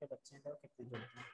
के बच्चे हैं तो कितने जुड़ते हैं।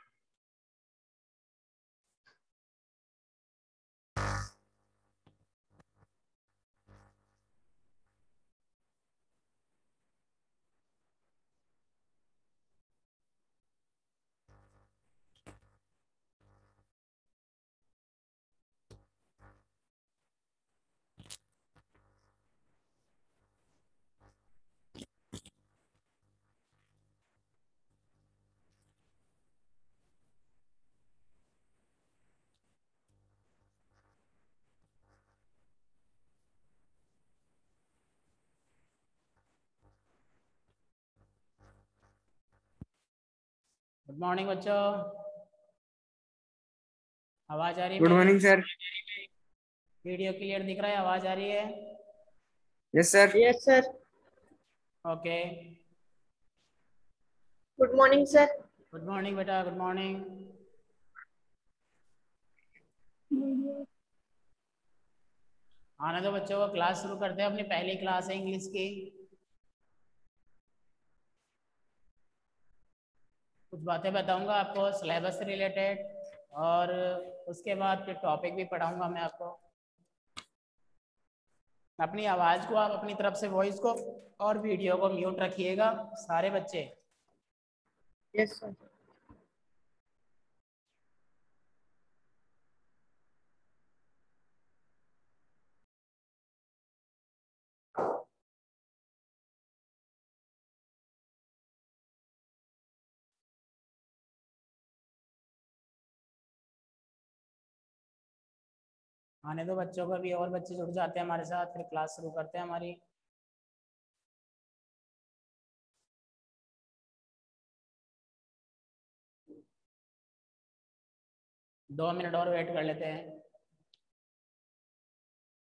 गुड मॉर्निंग बच्चों, आवाज आ रही है गुड मेरी? Morning sir. वीडियो क्लियर दिख रहा है? आवाज आ रही है? Yes sir. Yes sir. Okay. Good morning sir. Good morning बेटा, गुड मॉर्निंग। आने दो बच्चों को, क्लास शुरू करते हैं। अपनी पहली क्लास है इंग्लिश की। कुछ बातें बताऊंगा आपको सिलेबस से रिलेटेड, और उसके बाद फिर टॉपिक भी पढ़ाऊंगा मैं आपको। अपनी आवाज़ को आप अपनी तरफ से वॉइस को और वीडियो को म्यूट रखिएगा सारे बच्चे। Yes sir. आने दो बच्चों को भी, और बच्चे जुड़ जाते हैं हमारे साथ, फिर क्लास शुरू करते हैं हमारी। दो मिनट और वेट कर लेते हैं।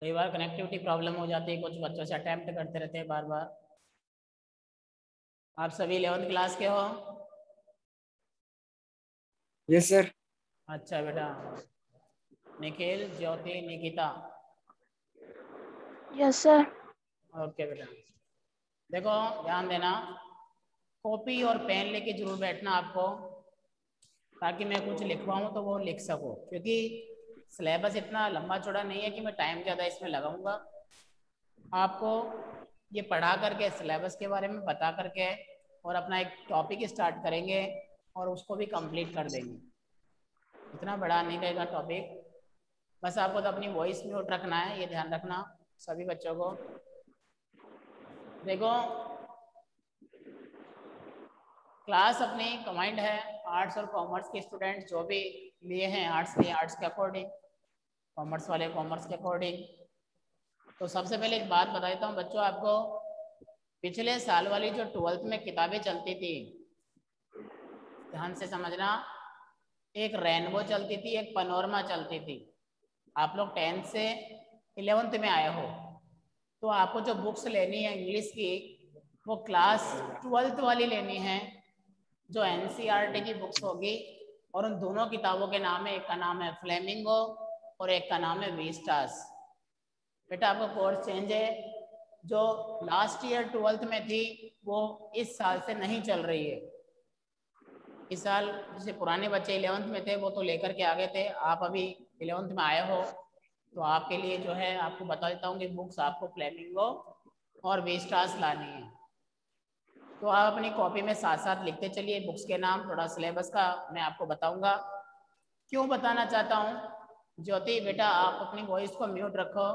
कई बार कनेक्टिविटी प्रॉब्लम हो जाती है, कुछ बच्चों से अटेम्प्ट करते रहते हैं बार बार। आप सभी 11th क्लास के हो? Yes sir. अच्छा बेटा। Nikhil, Jyoti, Nikita. Yes sir. Okay बेटा। देखो ध्यान देना, कॉपी और पेन लेके जरूर बैठना आपको, ताकि मैं कुछ लिखवाऊँ तो वो लिख सको, क्योंकि सिलेबस इतना लंबा चौड़ा नहीं है कि मैं टाइम ज़्यादा इसमें लगाऊंगा। आपको ये पढ़ा करके, सिलेबस के बारे में बता करके, और अपना एक टॉपिक स्टार्ट करेंगे और उसको भी कंप्लीट कर देंगे। इतना बड़ा नहीं रहेगा टॉपिक। बस आपको तो अपनी वॉइस म्यूट रखना है, ये ध्यान रखना सभी बच्चों को। देखो, क्लास अपनी कमांड है आर्ट्स और कॉमर्स के स्टूडेंट जो भी लिए हैं, आर्ट्स लिए आर्ट्स के अकॉर्डिंग, कॉमर्स वाले कॉमर्स के अकॉर्डिंग। तो सबसे पहले एक बात बता देता हूँ बच्चों आपको, पिछले साल वाली जो 12th में किताबें चलती थी, ध्यान से समझना, एक रेनबो चलती थी, एक पनोरमा चलती थी। आप लोग 10th से 11th में आए हो, तो आपको जो बुक्स लेनी है इंग्लिश की, वो क्लास 12th वाली लेनी है, जो एनसीईआरटी की बुक्स होगी। और उन दोनों किताबों के नाम है, एक का नाम है फ्लेमिंगो और एक का नाम है वीस्टास। बेटा आपका कोर्स चेंज है, जो लास्ट ईयर 12th में थी वो इस साल से नहीं चल रही है। इस साल जैसे पुराने बच्चे 11th में थे वो तो लेकर के आ गए थे, आप अभी 11th में आए हो, तो आपके लिए जो है आपको बता देता हूँ कि बुक्स आपको फ्लेमिंगो और वीस्टास लानी है। तो आप अपनी कॉपी में साथ साथ लिखते चलिए बुक्स के नाम, थोड़ा सिलेबस का मैं आपको बताऊंगा। क्यों बताना चाहता हूँ, ज्योति बेटा आप अपनी वॉइस को म्यूट रखो।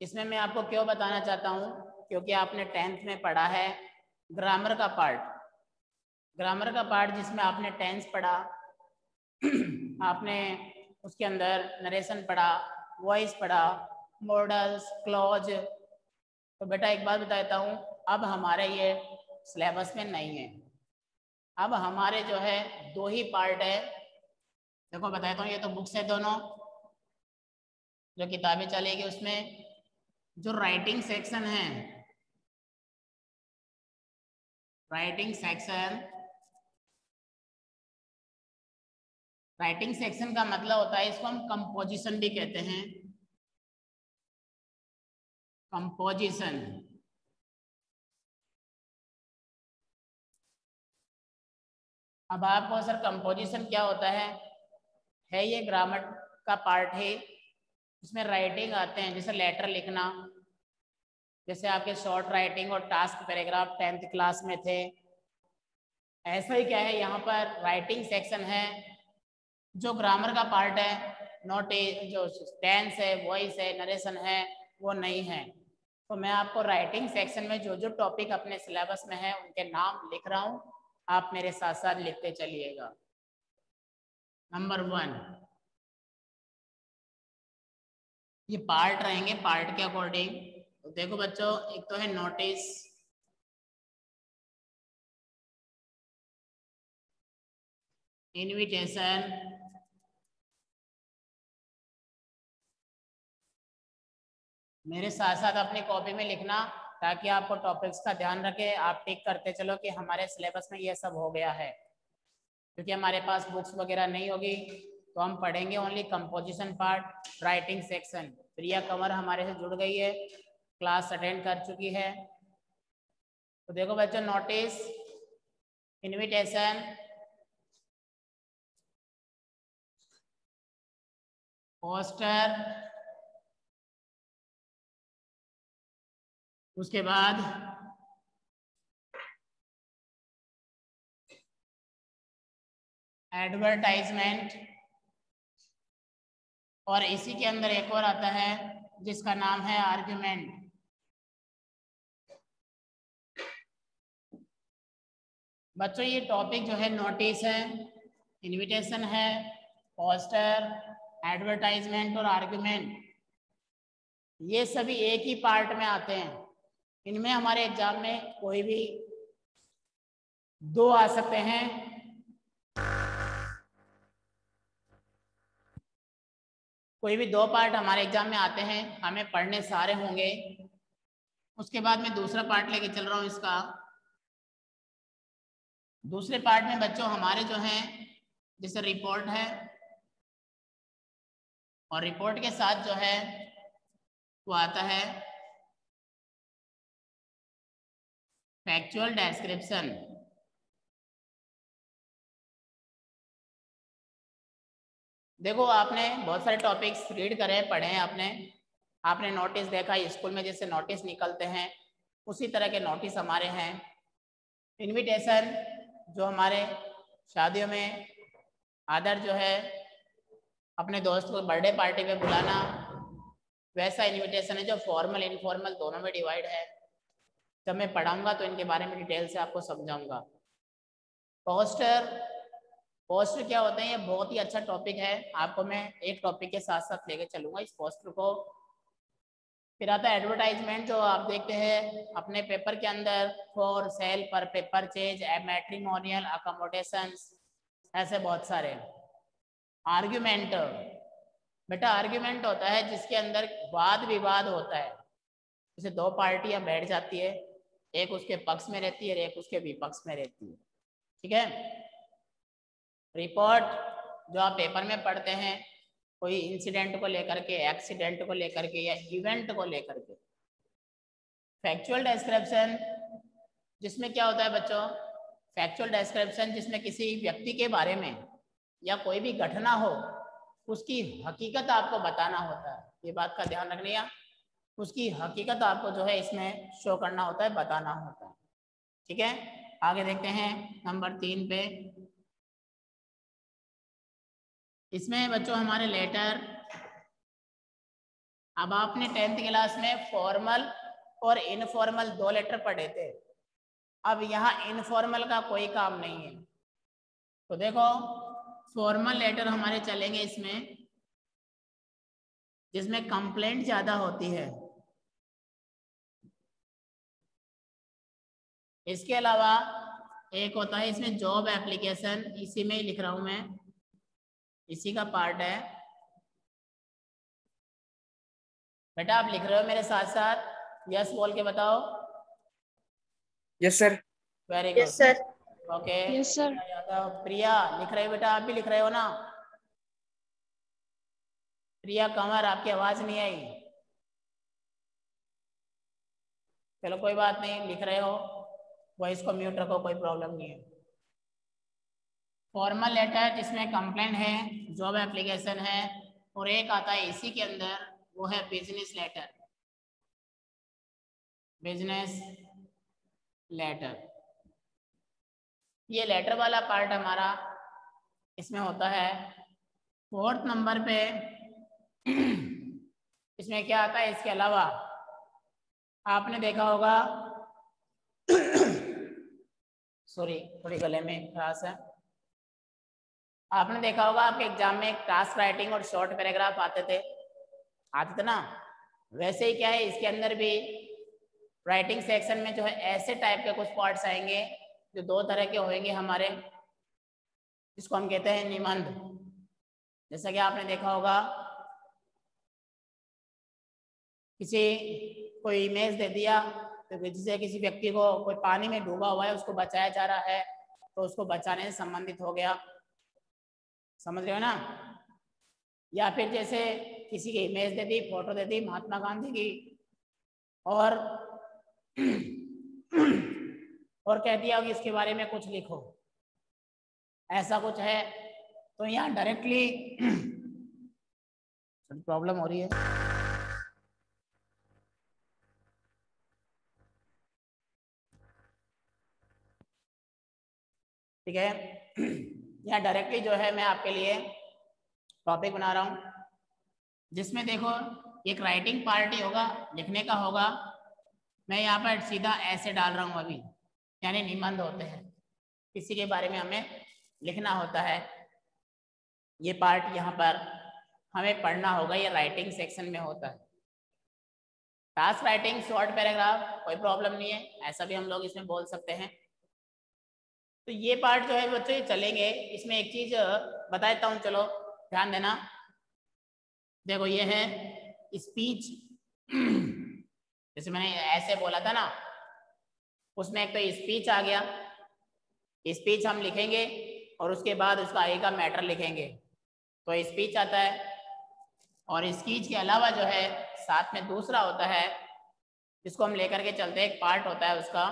इसमें मैं आपको क्यों बताना चाहता हूँ, क्योंकि आपने 10th में पढ़ा है ग्रामर का पार्ट। ग्रामर का पार्ट जिसमें आपने टेंस पढ़ा, आपने उसके अंदर नरेशन पढ़ा, वॉइस पढ़ा, मॉडल्स, क्लॉज। तो बेटा एक बात बता देता हूँ, अब हमारे ये सिलेबस में नहीं है। अब हमारे जो है दो ही पार्ट है। देखो बताता हूँ, ये तो बुक्स है दोनों, जो किताबें चलेगी उसमें जो राइटिंग सेक्शन है, राइटिंग सेक्शन, राइटिंग सेक्शन का मतलब होता है, इसको हम कंपोजिशन भी कहते हैं। कंपोजिशन, अब आपको सर कंपोजिशन क्या होता है ये ग्रामर का पार्ट है, इसमें राइटिंग आते हैं, जैसे लेटर लिखना, जैसे आपके शॉर्ट राइटिंग और टास्क पैराग्राफ 10th क्लास में थे, ऐसा ही क्या है यहाँ पर राइटिंग सेक्शन है जो ग्रामर का पार्ट है। नोटिस जो टेंस है, वॉइस है, नरेशन है, वो नहीं है। तो मैं आपको राइटिंग सेक्शन में जो जो टॉपिक अपने सिलेबस में है उनके नाम लिख रहा हूँ, आप मेरे साथ साथ लिखते चलिएगा। नंबर 1, ये पार्ट रहेंगे, पार्ट के अकॉर्डिंग। तो देखो बच्चों, एक तो है नोटिस, इनविटेशन, मेरे साथ साथ अपनी कॉपी में लिखना ताकि आपको टॉपिक्स का ध्यान रखे, आप टिक करते चलो कि हमारे सिलेबस में ये सब हो गया है, क्योंकि हमारे पास बुक्स वगैरह नहीं होगी तो हम पढ़ेंगे only composition part, writing section. Priya Kanwar हमारे से जुड़ गई है, क्लास अटेंड कर चुकी है। तो देखो बच्चों, नोटिस, इनविटेशन, पोस्टर, उसके बाद एडवर्टाइजमेंट, और इसी के अंदर एक और आता है जिसका नाम है आर्ग्यूमेंट। बच्चों ये टॉपिक जो है नोटिस है, इनविटेशन है, पोस्टर, एडवर्टाइजमेंट और आर्ग्यूमेंट, ये सभी एक ही पार्ट में आते हैं। इनमें हमारे एग्जाम में कोई भी 2 आ सकते हैं, कोई भी 2 पार्ट हमारे एग्जाम में आते हैं, हमें पढ़ने सारे होंगे। उसके बाद मैं दूसरा पार्ट लेके चल रहा हूँ इसका। दूसरे पार्ट में बच्चों हमारे जो हैं, जैसे रिपोर्ट है, और रिपोर्ट के साथ जो है वो आता है फैक्चुअल डिस्क्रिप्शन। देखो आपने बहुत सारे टॉपिक्स रीड करे, पढ़े हैं आपने नोटिस देखा स्कूल में, जैसे नोटिस निकलते हैं उसी तरह के नोटिस हमारे हैं। इनविटेशन, जो हमारे शादियों में आदर जो है अपने दोस्त को बर्थडे पार्टी में बुलाना, वैसा इनविटेशन है जो फॉर्मल इनफॉर्मल दोनों में डिवाइड है। जब मैं पढ़ाऊंगा तो इनके बारे में डिटेल से आपको समझाऊंगा। पोस्टर, पोस्टर क्या होते हैं, ये बहुत ही अच्छा टॉपिक है, आपको मैं एक टॉपिक के साथ साथ लेके चलूंगा इस पोस्टर को। फिर आता है एडवर्टाइजमेंट, जो आप देखते हैं अपने पेपर के अंदर, फॉर सेल, पर पेपर चेज, मैट्रिमोनियल, अकोमोडेशंस, ऐसे बहुत सारे। आर्ग्यूमेंट, बेटा आर्ग्यूमेंट होता है जिसके अंदर वाद विवाद होता है, जैसे 2 पार्टियां बैठ जाती है, एक उसके पक्ष में रहती है, एक उसके विपक्ष में रहती है, ठीक है। रिपोर्ट, जो आप पेपर में पढ़ते हैं कोई इंसिडेंट को लेकर के, एक्सीडेंट को लेकर के या इवेंट को लेकर के। फैक्चुअल डिस्क्रिप्शन, जिसमें क्या होता है बच्चों, फैक्चुअल डिस्क्रिप्शन जिसमें किसी व्यक्ति के बारे में या कोई भी घटना हो उसकी हकीकत आपको बताना होता है, ये बात का ध्यान रखना है, उसकी हकीकत आपको जो है इसमें शो करना होता है, बताना होता है, ठीक है। आगे देखते हैं नंबर 3 पे। इसमें बच्चों हमारे लेटर, अब आपने 10th क्लास में फॉर्मल और इनफॉर्मल 2 लेटर पढ़े थे, अब यहाँ इनफॉर्मल का कोई काम नहीं है। तो देखो फॉर्मल लेटर हमारे चलेंगे इसमें जिसमें कंप्लेंट ज्यादा होती है। इसके अलावा एक होता है इसमें जॉब एप्लीकेशन, इसी में ही लिख रहा हूं मैं, इसी का पार्ट है। बेटा आप लिख रहे हो मेरे साथ साथ, यस बोल के बताओ। Yes sir. Very Yes, good, sir. Okay. Yes sir. Yadav, Priya लिख रहे हो बेटा, आप भी लिख रहे हो ना? प्रिया कंवर, आपकी आवाज नहीं आई, चलो कोई बात नहीं, लिख रहे हो, वॉइस को म्यूट रखो, कोई प्रॉब्लम नहीं है। फॉर्मल लेटर जिसमें कंप्लेंट है, जॉब एप्लीकेशन है, और एक आता है इसी के अंदर, वो है बिजनेस लेटर। बिजनेस लेटर, ये लेटर वाला पार्ट हमारा इसमें होता है। 4th नंबर पे इसमें क्या आता है, इसके अलावा आपने देखा होगा सॉरी थोड़ी गले में खराश है, आपने देखा होगा आपके एग्जाम में टास्क राइटिंग और शॉर्ट पैराग्राफ आते थे ना, वैसे ही क्या है इसके अंदर भी राइटिंग सेक्शन में जो है ऐसे टाइप के कुछ पार्ट्स आएंगे जो 2 तरह के होंगे हमारे, जिसको हम कहते हैं निबंध। जैसा कि आपने देखा होगा किसी कोई इमेज दे दिया, तो जिससे किसी व्यक्ति को कोई पानी में डूबा हुआ है उसको बचाया जा रहा है, तो उसको बचाने से संबंधित हो गया, समझ रहे हो ना। या फिर जैसे किसी की इमेज दे दी, फोटो दे दी महात्मा गांधी की, और कह दिया कि इसके बारे में कुछ लिखो, ऐसा कुछ है, तो यहाँ डायरेक्टली प्रॉब्लम हो रही है। ठीक है, यहाँ डायरेक्टली जो है मैं आपके लिए टॉपिक बना रहा हूँ, जिसमें देखो एक राइटिंग पार्ट ही होगा, लिखने का होगा। मैं यहाँ पर सीधा ऐसे डाल रहा हूँ अभी, यानी निबंध होते हैं, किसी के बारे में हमें लिखना होता है। ये पार्ट यहाँ पर हमें पढ़ना होगा, ये राइटिंग सेक्शन में होता है। टास्क राइटिंग, शॉर्ट पैराग्राफ, कोई प्रॉब्लम नहीं है, ऐसा भी हम लोग इसमें बोल सकते हैं। तो ये पार्ट जो है बच्चों ये चलेंगे। इसमें एक चीज बता देता हूँ, चलो ध्यान देना। देखो ये है स्पीच, जैसे मैंने ऐसे बोला था ना, उसमें एक तो स्पीच आ गया, स्पीच हम लिखेंगे और उसके बाद उसका आगे का मैटर लिखेंगे, तो स्पीच आता है। और स्पीच के अलावा जो है साथ में दूसरा होता है जिसको हम लेकर के चलते हैं, एक पार्ट होता है उसका।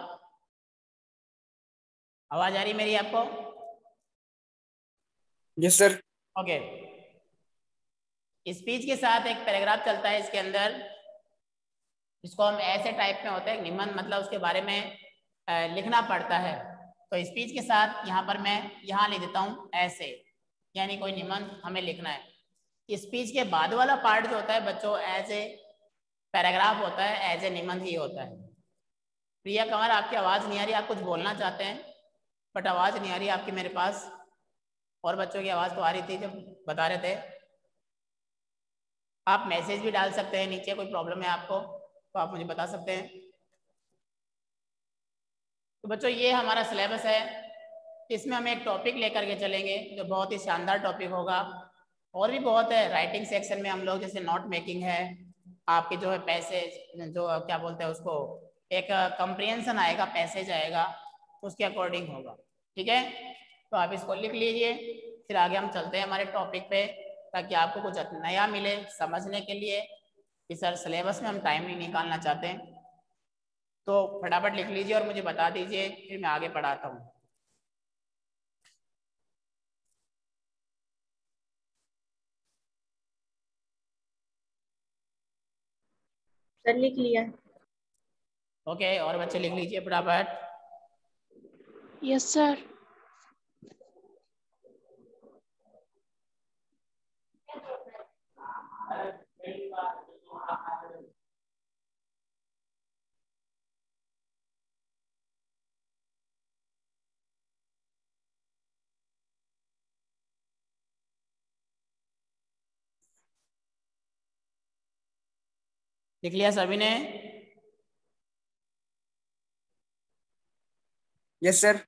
आवाज आ रही मेरी आपको? Yes sir. ओके, स्पीच के साथ एक पैराग्राफ चलता है इसके अंदर, जिसको हम ऐसे टाइप में होता है निबंध, मतलब उसके बारे में लिखना पड़ता है। तो स्पीच के साथ यहाँ पर मैं यहाँ लिख देता हूँ ऐसे, यानी कोई निबंध हमें लिखना है। स्पीच के बाद वाला पार्ट जो होता है बच्चों एज ए पैराग्राफ होता है, एज ए निबंध ही होता है। प्रिया कंवर, आपकी आवाज़ नहीं आ रही, आप कुछ बोलना चाहते हैं बट आवाज़ नहीं आ रही आपकी मेरे पास। और बच्चों की आवाज़ तो आ रही थी जब बता रहे थे। आप मैसेज भी डाल सकते हैं नीचे, कोई प्रॉब्लम है आपको तो आप मुझे बता सकते हैं। तो बच्चों ये हमारा सिलेबस है, इसमें हम एक टॉपिक लेकर के चलेंगे जो बहुत ही शानदार टॉपिक होगा। और भी बहुत है राइटिंग सेक्शन में हम लोग, जैसे नोट मेकिंग है, आपके जो है पैसेज, जो क्या बोलते हैं उसको, एक कंप्रिहेंशन आएगा, पैसेज आएगा, उसके अकॉर्डिंग होगा। ठीक है, तो आप इसको लिख लीजिए, फिर आगे हम चलते हैं हमारे टॉपिक पे, ताकि आपको कुछ नया मिले समझने के लिए कि सर सिलेबस में हम टाइम नहीं निकालना चाहते हैं। तो फटाफट लिख लीजिए और मुझे बता दीजिए, फिर मैं आगे पढ़ाता हूँ। सर लिख लिया। ओके, और बच्चे लिख लीजिए फटाफट। Yes sir. लिख लिया सभी ने? Yes sir.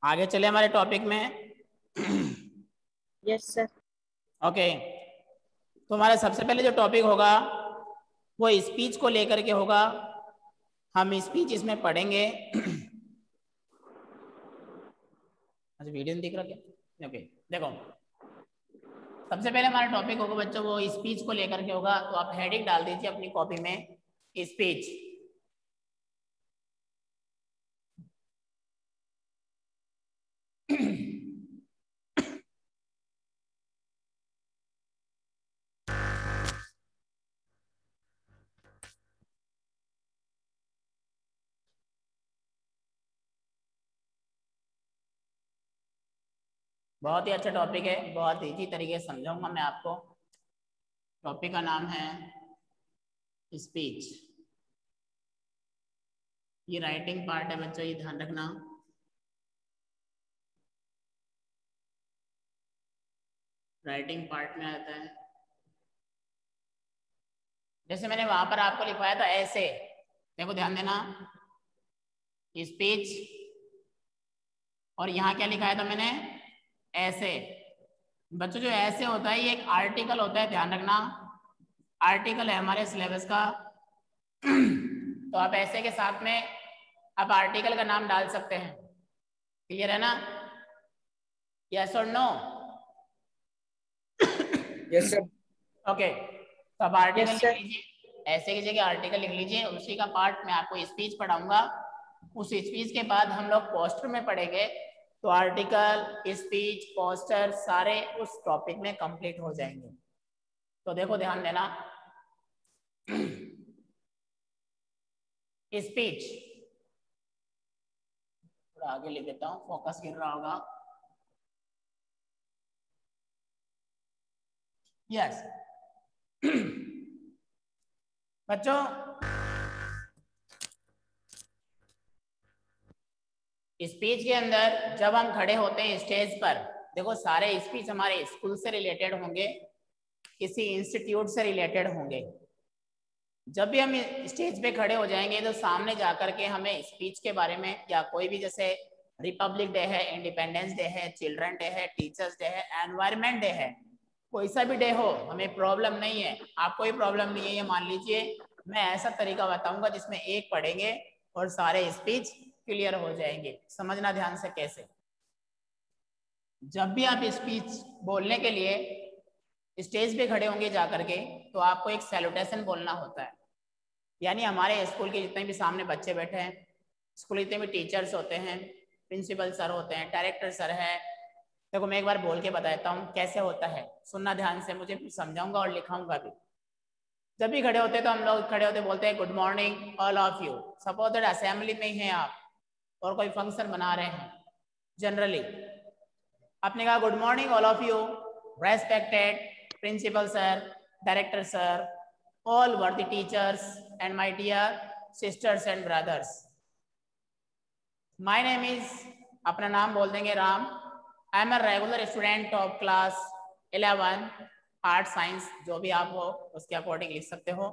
आगे चले हमारे टॉपिक में। Yes sir. ओके, तो हमारा सबसे पहले जो टॉपिक होगा वो स्पीच को लेकर के होगा। हम स्पीच इसमें पढ़ेंगे। अच्छा वीडियो नहीं दिख रहा क्या? ओके, देखो सबसे पहले हमारा टॉपिक होगा बच्चों वो स्पीच को लेकर के होगा। तो आप हेडिंग डाल दीजिए अपनी कॉपी में, स्पीच। बहुत ही अच्छा टॉपिक है, बहुत इजी तरीके से समझाऊंगा मैं आपको। टॉपिक का नाम है स्पीच। ये राइटिंग पार्ट है बच्चों, ये ध्यान रखना। राइटिंग पार्ट में आता है। जैसे मैंने वहां पर आपको लिखवाया था ऐसे, देखो ध्यान देना, स्पीच, और यहाँ क्या लिखाया था मैंने, ऐसे। बच्चों जो ऐसे होता है ये एक आर्टिकल होता है, ध्यान रखना, आर्टिकल है हमारे सिलेबस का। तो आप ऐसे के साथ में आप आर्टिकल का नाम डाल सकते हैं। क्लियर है ना? यस और नो? Yes sir. ओके, तो आप आर्टिकल यस लिख सर। लीजिए, ऐसे की जगह आर्टिकल लिख लीजिए। उसी का पार्ट मैं आपको स्पीच पढ़ाऊंगा। उस स्पीच के बाद हम लोग पोस्टर में पढ़ेंगे। तो आर्टिकल, स्पीच, पोस्टर सारे उस टॉपिक में कंप्लीट हो जाएंगे। तो देखो ध्यान देना, स्पीच थोड़ा आगे ले लेता हूँ, फोकस गिर रहा होगा। यस बच्चों, स्पीच के अंदर जब हम खड़े होते हैं स्टेज पर, देखो सारे स्पीच हमारे स्कूल से रिलेटेड होंगे, किसी इंस्टीट्यूट से रिलेटेड होंगे। जब भी हम स्टेज पे खड़े हो जाएंगे तो सामने जाकर के हमें स्पीच के बारे में, या कोई भी जैसे रिपब्लिक डे है, इंडिपेंडेंस डे है, चिल्ड्रन डे है, टीचर्स डे है, एनवायरमेंट डे है, कोई सा भी डे हो, हमें प्रॉब्लम नहीं है। आपको ही प्रॉब्लम नहीं है, ये मान लीजिए। मैं ऐसा तरीका बताऊंगा जिसमें एक पढ़ेंगे और सारे स्पीच क्लियर हो जाएंगे। समझना ध्यान से कैसे। जब भी आप स्पीच बोलने के लिए स्टेज पे खड़े होंगे जाकर के, तो आपको एक सैल्यूटेशन बोलना होता है। यानी हमारे स्कूल के जितने भी सामने बच्चे बैठे हैं, स्कूल जितने भी टीचर्स होते हैं, प्रिंसिपल सर होते हैं, डायरेक्टर सर है, देखो मैं एक बार बोल के बताता हूँ कैसे होता है, सुनना ध्यान से, मुझे समझाऊंगा और लिखाऊंगा भी। जब भी खड़े होते तो हम लोग खड़े होते बोलते हैं good morning all of you. Suppose that assembly में ही हैं आप और कोई फंक्शन बना रहे हैं, जनरली आपने कहा good morning all of you, respected principal sir, director sir, all worthy teachers and my dear sisters and brothers. My name is, अपना नाम बोल देंगे Ram. I am a regular student of class 11 art science, जो भी आप हो उसके according लिख सकते हो।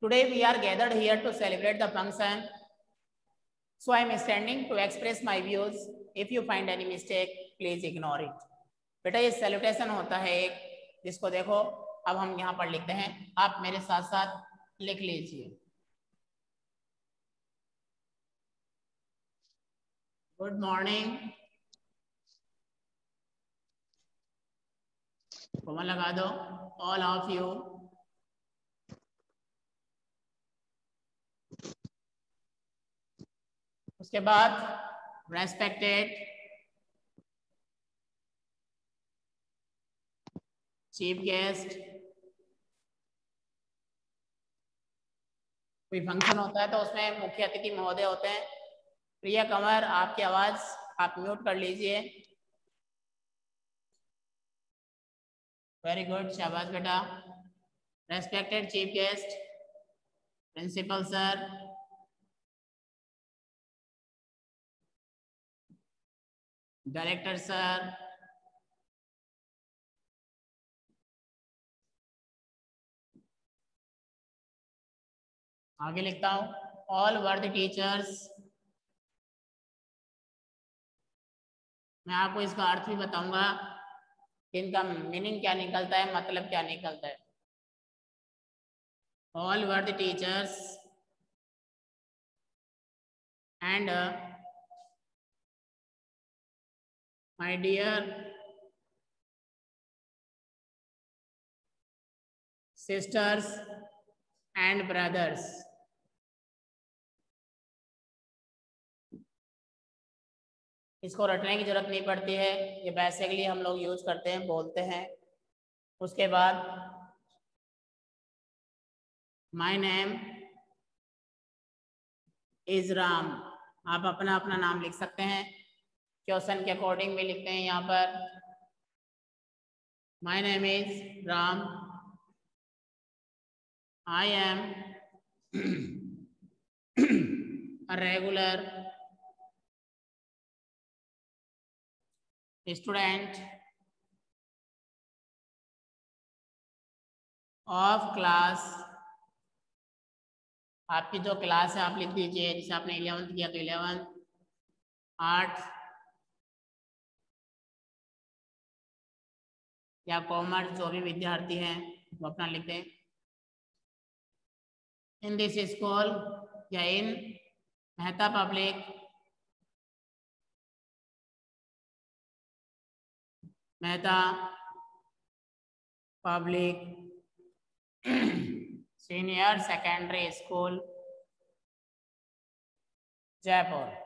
Today we are gathered here to celebrate the function, so I am standing to express my views. If you find any mistake, please ignore it. बेटा ये सैल्यूटेशन होता है एक, जिसको देखो अब हम यहाँ पर लिखते हैं, आप मेरे साथ साथ लिख लीजिए। गुड मॉर्निंग, कॉमा लगा दो, ऑल ऑफ यू, उसके बाद रेस्पेक्टेड चीफ गेस्ट। कोई फंक्शन होता है तो उसमें मुख्य अतिथि महोदय होते हैं। प्रिया कंवर, आपकी आवाज आप म्यूट कर लीजिए। वेरी गुड, शाबाश बेटा। Respected chief guest, principal sir, director sir, आगे लिखता हूं ऑल वर्दी टीचर्स। मैं आपको इसका अर्थ भी बताऊंगा कि इनका मीनिंग क्या निकलता है, मतलब क्या निकलता है। All worthy teachers and my dear sisters and brothers. इसको रटने की जरूरत नहीं पड़ती है, ये बेसिकली हम लोग यूज करते हैं, बोलते हैं। उसके बाद माय नेम इज राम, आप अपना अपना नाम लिख सकते हैं, क्वेश्चन के अकॉर्डिंग भी लिखते हैं यहाँ पर। My name is Ram, I M a regular student of class, आपकी जो क्लास है आप लिख दीजिए, जैसे आपने 11th किया तो 11 आर्ट्स या कॉमर्स, जो भी विद्यार्थी हैं वो अपना लिख दें। इन दिस स्कूल या in Mehta public senior secondary school Jaipur.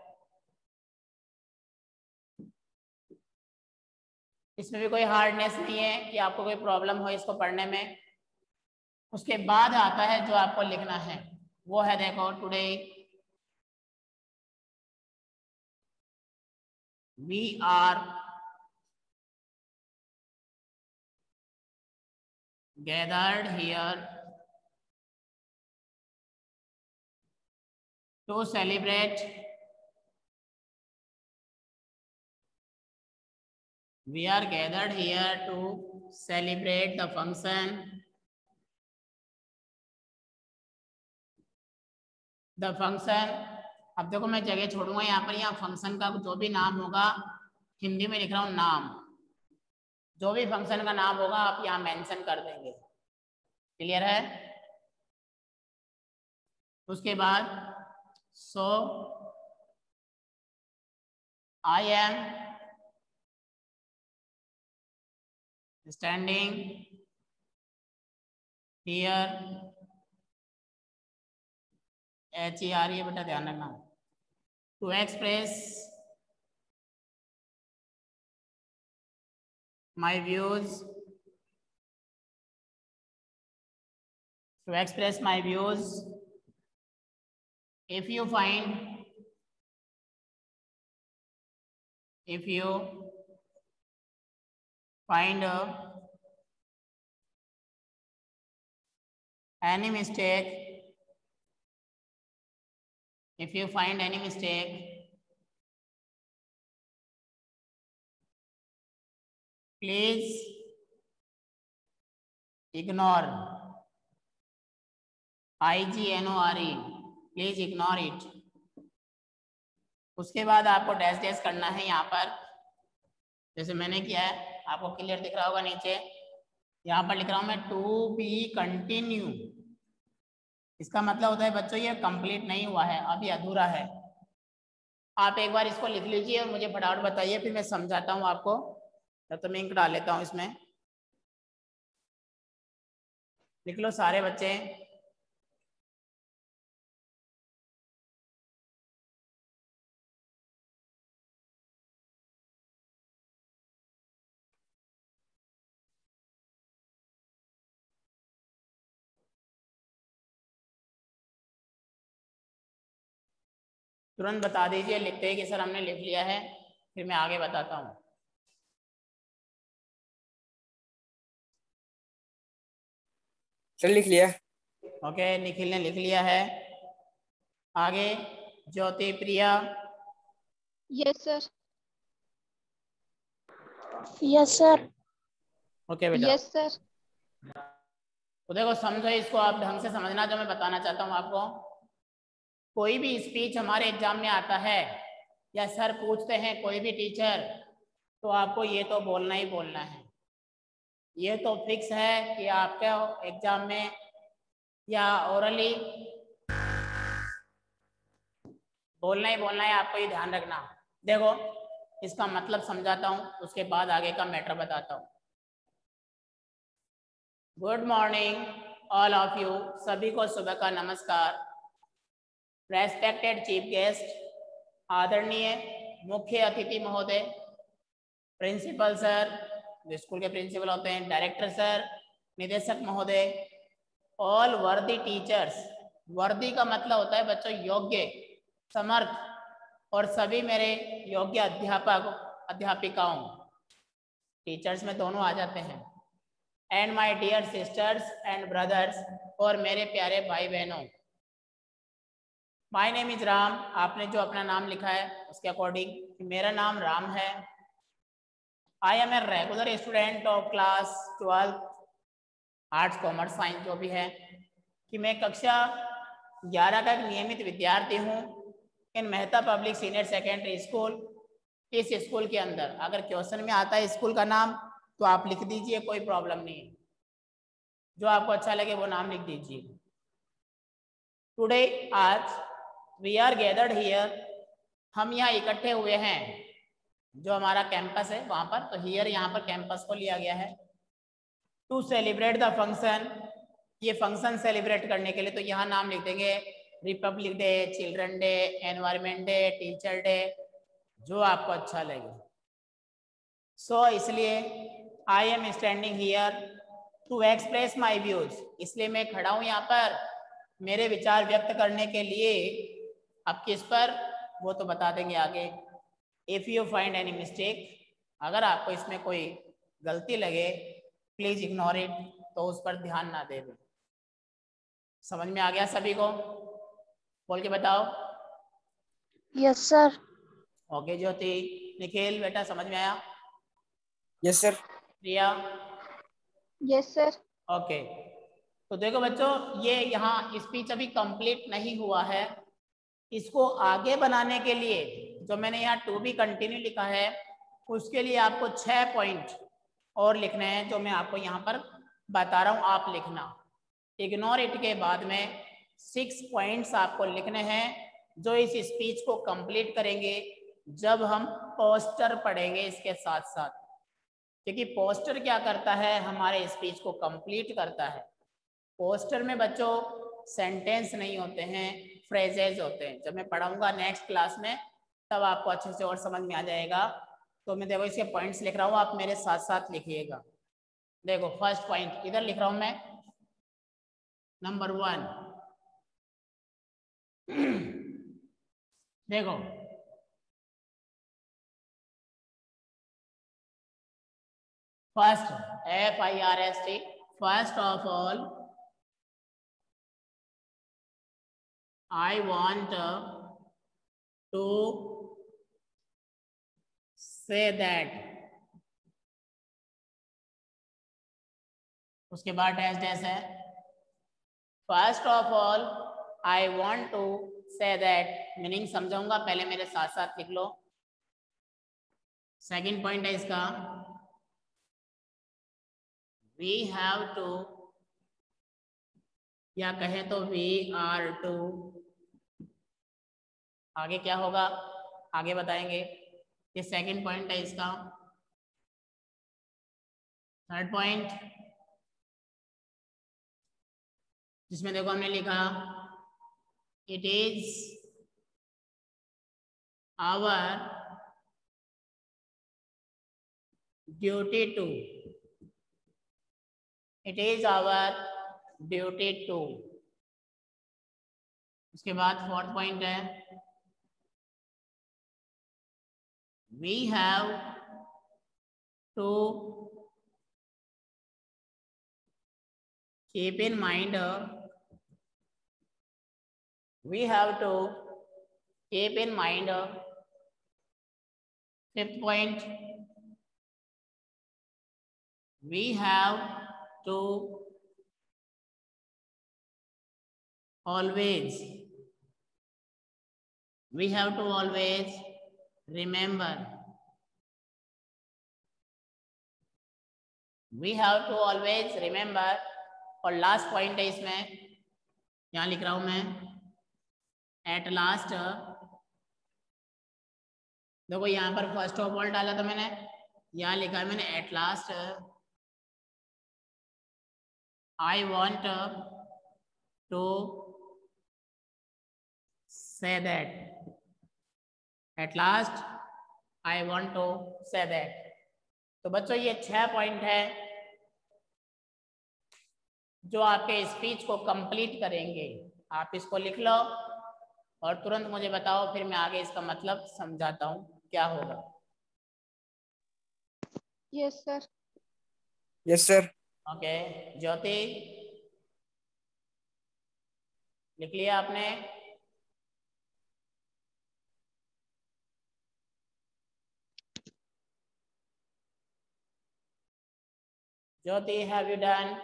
इसमें भी कोई हार्डनेस नहीं है कि आपको कोई प्रॉब्लम हो इसको पढ़ने में। उसके बाद आता है जो आपको लिखना है, वो है देखो, today we are gathered here to celebrate we are gathered here to celebrate the function अब देखो मैं जगह छोड़ूंगा यहाँ पर, यहाँ फंक्शन का जो भी नाम होगा, हिंदी में लिख रहा हूँ नाम, जो भी फंक्शन का नाम होगा आप यहाँ मेंशन कर देंगे। क्लियर है? उसके बाद so I am standing here, HER, ये बेटा ध्यान रखना, to express my views, to express my views. If you find any mistake, please ignore, IGNORE, please ignore it. उसके बाद आपको डैश डैश करना है यहाँ पर, जैसे मैंने किया है, आपको क्लियर दिख रहा होगा नीचे। यहाँ पर लिख रहा हूँ मैं टू बी कंटिन्यू, इसका मतलब होता है बच्चों ये कंप्लीट नहीं हुआ है, अभी अधूरा है। आप एक बार इसको लिख लीजिए और मुझे फटाफट बताइए, फिर मैं समझाता हूँ आपको। तो मैं इंक डाल लेता हूँ इसमें, लिख लो सारे बच्चे। तुरंत बता दीजिए लिखते हैं कि सर हमने लिख लिया है, फिर मैं आगे बताता हूँ। सर लिख लिया। ओके, निखिल ने लिख लिया है। आगे Jyoti Priya. Yes sir. Yes sir. Okay बेटा। Yes sir. तो देखो समझो इसको, आप ढंग से समझना जो मैं बताना चाहता हूँ आपको। कोई भी स्पीच हमारे एग्जाम में आता है या सर पूछते हैं कोई भी टीचर, तो आपको ये तो बोलना ही बोलना है। ये तो फिक्स है कि आपके एग्जाम में या ओरली बोलना ही बोलना है, आपको ये ध्यान रखना। देखो इसका मतलब समझाता हूँ, उसके बाद आगे का मैटर बताता हूँ। Good morning all of you, सभी को सुबह का नमस्कार। रेस्पेक्टेड चीफ गेस्ट, आदरणीय मुख्य अतिथि महोदय, प्रिंसिपल सर, जो स्कूल के प्रिंसिपल होते हैं, डायरेक्टर सर, निदेशक महोदय, ऑल वर्दी टीचर्स। वर्दी का मतलब होता है बच्चों योग्य, समर्थ और सभी मेरे योग्य अध्यापक अध्यापिकाओं, टीचर्स में दोनों आ जाते हैं, and my dear sisters and brothers, और मेरे प्यारे भाई बहनों। माय नेम इज राम, आपने जो अपना नाम लिखा है उसके अकॉर्डिंग मेरा नाम राम है। I am a regular student of class 12 arts commerce science जो भी है, कि मैं कक्षा 11 का एक नियमित विद्यार्थी हूँ in Mehta public senior secondary school. इस स्कूल के अंदर अगर क्वेश्चन में आता है स्कूल का नाम तो आप लिख दीजिए, कोई प्रॉब्लम नहीं है, जो आपको अच्छा लगे वो नाम लिख दीजिए। टुडे आज वी आर गैदर्ड हियर, हम यहाँ इकट्ठे हुए हैं, जो हमारा कैंपस है वहाँ पर, तो हियर यहाँ पर कैंपस को लिया गया है। टू सेलिब्रेट द फंक्शन, ये फंक्शन सेलिब्रेट करने के लिए, तो यहाँ नाम लिख देंगे republic day, children day, environment day, teacher day, जो आपको अच्छा लगे। सो इसलिए I am standing here to express my views, इसलिए मैं खड़ा हूँ यहाँ पर मेरे विचार व्यक्त करने के लिए। अब किस पर, वो तो बता देंगे आगे। If you find any mistake, अगर आपको इसमें कोई गलती लगे प्लीज इग्नोर इट, तो उस पर ध्यान ना दें। समझ में आ गया सभी को? बोल के बताओ। Yes sir. Okay Jyoti, Nikhil बेटा समझ में आया? Yes sir. Priya? Yes sir. Okay, तो देखो बच्चों, ये यहाँ स्पीच अभी कंप्लीट नहीं हुआ है, इसको आगे बनाने के लिए जो मैंने यहाँ टू बी कंटिन्यू लिखा है, उसके लिए आपको 6 पॉइंट और लिखने हैं, जो मैं आपको यहाँ पर बता रहा हूँ, आप लिखना। इग्नोर इट के बाद में 6 पॉइंट्स आपको लिखने हैं, जो इस स्पीच को कंप्लीट करेंगे जब हम पोस्टर पढ़ेंगे इसके साथ साथ। क्योंकि पोस्टर क्या करता है, हमारे स्पीच को कंप्लीट करता है। पोस्टर में बच्चों सेंटेंस नहीं होते हैं, फ्रेजेज होते हैं। जब मैं पढ़ाऊंगा नेक्स्ट क्लास में तब आपको अच्छे से और समझ में आ जाएगा। तो मैं देखो इसके पॉइंट्स लिख रहा हूँ, आप मेरे साथ साथ लिखिएगा। देखो फर्स्ट पॉइंट इधर लिख रहा हूँ मैं, नंबर 1। देखो first, FIRST, first of all I want to say that, उसके बाद डैश डैश है। First of all I want to say that, meaning समझाऊंगा, पहले मेरे साथ साथ लिख लो। सेकंड पॉइंट है इसका, वी हैव टू, या कहें तो वी आर टू, आगे क्या होगा आगे बताएंगे। ये सेकंड पॉइंट है इसका। थर्ड पॉइंट, जिसमें देखो हमने लिखा it is our duty to, it is our duty to. उसके बाद फोर्थ पॉइंट है, we have to keep in mind, we have to keep in mind। fifth point, we have to always, we have to always remember, we have to always remember। और last point है इसमें, यहाँ लिख रहा हूं मैं, at last. देखो यहाँ पर फर्स्ट ऑफ ऑल डाला था मैंने, यहाँ लिखा है मैंने at last I want to say that, at last I want to say that. तो बच्चों ये 6 पॉइंट है जो आपके स्पीच को कंप्लीट करेंगे। आप इसको लिख लो और तुरंत मुझे बताओ, फिर मैं आगे इसका मतलब समझाता हूँ क्या होगा। Yes sir. Yes sir. Okay, Jyoti लिख लिया आपने? Jyoti, have you done?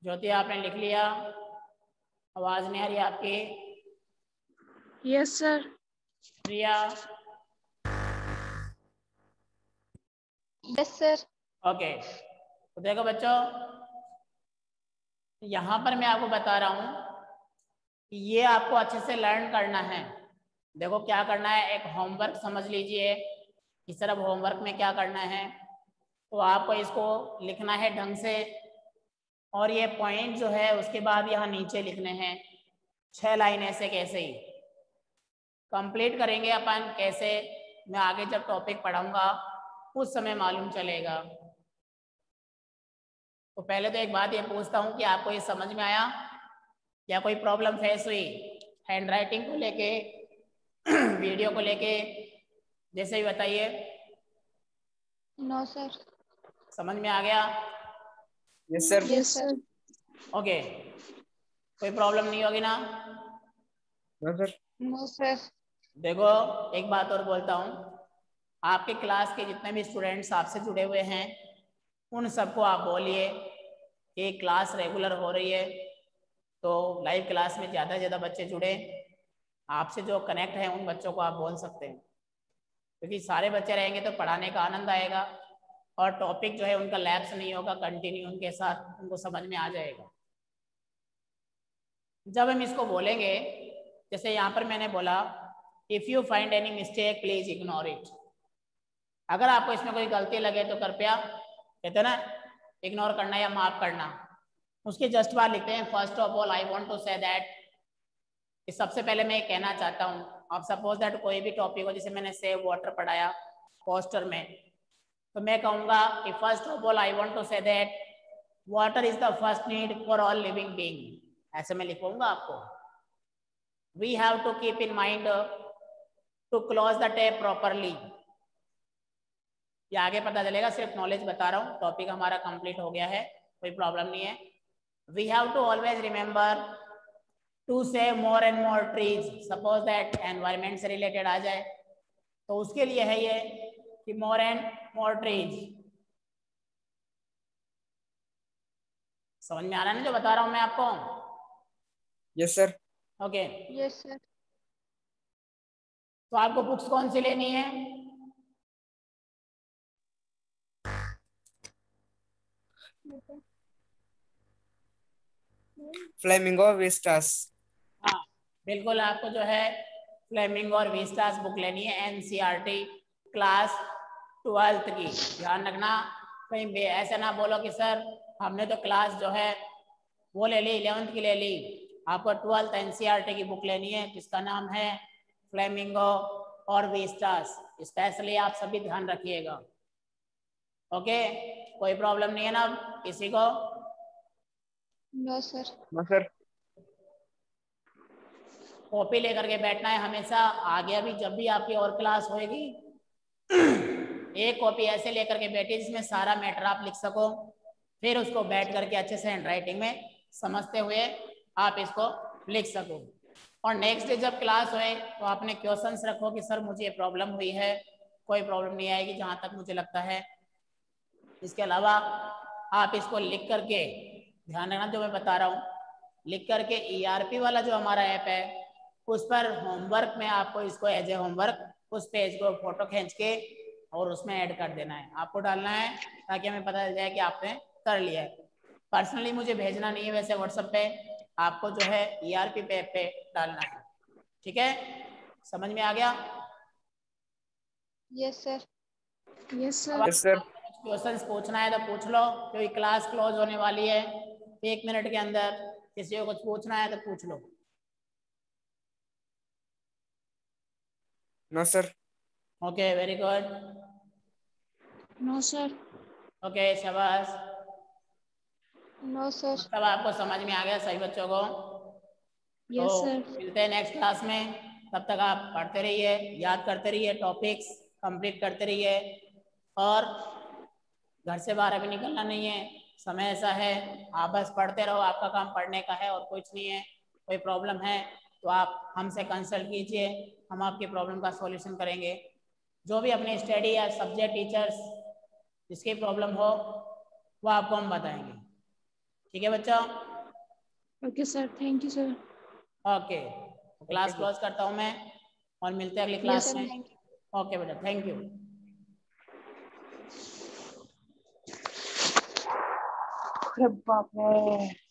Jyoti आपने लिख लिया? आवाज नहीं आ रही आपकी। Yes sir. Priya? Yes sir. Okay, तो देखो बच्चों, यहाँ पर मैं आपको बता रहा हूँ कि ये आपको अच्छे से लर्न करना है। देखो क्या करना है, एक होमवर्क समझ लीजिए। इस तरफ होमवर्क में क्या करना है, तो आपको इसको लिखना है ढंग से, और ये पॉइंट जो है उसके बाद यहाँ नीचे लिखने हैं 6 लाइन ऐसे कैसे ही कंप्लीट करेंगे अपन। कैसे, मैं आगे जब टॉपिक पढ़ाऊंगा उस समय मालूम चलेगा। तो पहले तो एक बात ये पूछता हूँ कि आपको ये समझ में आया या कोई प्रॉब्लम फेस हुई हैंड राइटिंग को लेके, वीडियो को लेके, जैसे ही बताइए। No sir. समझ में आ गया? Yes sir. Yes sir. Okay, कोई प्रॉब्लम नहीं होगी ना? No sir. No sir. देखो एक बात और बोलता हूँ, आपके क्लास के जितने भी स्टूडेंट्स आपसे जुड़े हुए हैं उन सबको आप बोलिए कि क्लास रेगुलर हो रही है, तो लाइव क्लास में ज़्यादा से ज़्यादा बच्चे जुड़े। आपसे जो कनेक्ट हैं उन बच्चों को आप बोल सकते हैं, क्योंकि सारे बच्चे रहेंगे तो पढ़ाने का आनंद आएगा और टॉपिक जो है उनका लैप्स नहीं होगा, कंटिन्यू उनके साथ उनको समझ में आ जाएगा। जब हम इसको बोलेंगे, जैसे यहाँ पर मैंने बोला, if you find any mistake please ignore it. अगर आपको इसमें कोई गलती लगे तो कृपया, कहते हैं ना, इग्नोर करना या माफ करना। उसके जस्ट बाद लिखते हैं, first of all I want to say that. सबसे पहले मैं कहना चाहता हूँ, आप सपोज दैट कोई भी टॉपिक हो, जैसे मैंने सेव वाटर पढ़ाया पोस्टर में, तो मैं कहूँगा कि first of all I want to say that water is the first need for all living being. ऐसे मैं लिखूंगा आपको। We have to keep in mind to close the tap properly. ये आगे पता चलेगा, सिर्फ नॉलेज बता रहा हूँ। टॉपिक हमारा कंप्लीट हो गया है, कोई प्रॉब्लम नहीं है। We have to always remember to save more and more trees. Suppose that environment से रिलेटेड आ जाए तो उसके लिए है ये कि मोर एंड मोर ट्रीज। समझ में आ रहा है ना जो बता रहा हूं मैं आपको? Yes sir. Okay, yes sir. तो आपको बुक्स कौन सी लेनी है? Flamingo Vistas. हाँ बिल्कुल, आपको जो है फ्लेमिंगो और विस्टास बुक लेनी है, एनसीईआरटी क्लास 12th की। ध्यान रखना, कहीं ऐसा ना बोलो कि सर हमने तो क्लास जो है वो ले ली, 11th की ले ली। आपको 12th एनसीईआरटी की बुक लेनी है जिसका नाम है फ्लेमिंगो और विस्टास। स्पेशली आप सभी ध्यान रखिएगा। ओके, कोई प्रॉब्लम नहीं है ना किसी को? No sir. No sir. Copy लेकर के बैठना है हमेशा। आगे अभी जब भी आपकी और क्लास होएगी, एक कॉपी ऐसे लेकर के बैठिए जिसमें सारा मैटर आप लिख सको, फिर उसको बैठ करके अच्छे से हैंड राइटिंग में समझते हुए आप इसको लिख सको। और नेक्स्ट डे जब क्लास होए तो आपने क्वेश्चंस रखो कि सर मुझे ये प्रॉब्लम हुई है। कोई प्रॉब्लम नहीं आएगी जहाँ तक मुझे लगता है। इसके अलावा आप इसको लिख करके, ध्यान रखना जो मैं बता रहा हूँ, लिख करके ईआरपी वाला जो हमारा ऐप है उस पर होमवर्क में आपको इसको एज ए होमवर्क उस पेज को फोटो खींच के और उसमें ऐड कर देना है, आपको डालना है, ताकि हमें पता चल जाए कि आपने कर लिया है। पर्सनली मुझे भेजना नहीं है वैसे व्हाट्सएप पे, आपको जो है ईआरपी पे डालना है। ठीक है, समझ में आ गया? Yes sir. यस अब सर। Yes sir. आपको क्वेश्चंस पूछना है तो पूछ लो, क्योंकि क्लास क्लोज होने वाली है 1 मिनट के अंदर। किसी को कुछ पूछना है तो पूछ लो। No sir. Okay, very good. No sir. Okay, शाबाश। No sir. मतलब आपको समझ में आ गया सही बच्चों को? यस तो सर। मिलते हैं नेक्स्ट क्लास में, तब तक आप पढ़ते रहिए, याद करते रहिए, टॉपिक्स कंप्लीट करते रहिए, और घर से बाहर अभी निकलना नहीं है, समय ऐसा है, आप बस पढ़ते रहो, आपका काम पढ़ने का है और कुछ नहीं है। कोई प्रॉब्लम है तो आप हमसे कंसल्ट कीजिए, हम आपकी प्रॉब्लम का सॉल्यूशन करेंगे। जो भी अपनी स्टडी या सब्जेक्ट टीचर्स जिसकी प्रॉब्लम हो वो आपको हम बताएंगे। ठीक है बच्चों? Okay sir, thank you sir. Okay, तो क्लास क्लोज करता हूँ मैं और मिलते हैं अगली Yes, क्लास sir. में। ओके बेटा, थैंक यू। अरे बाप रे।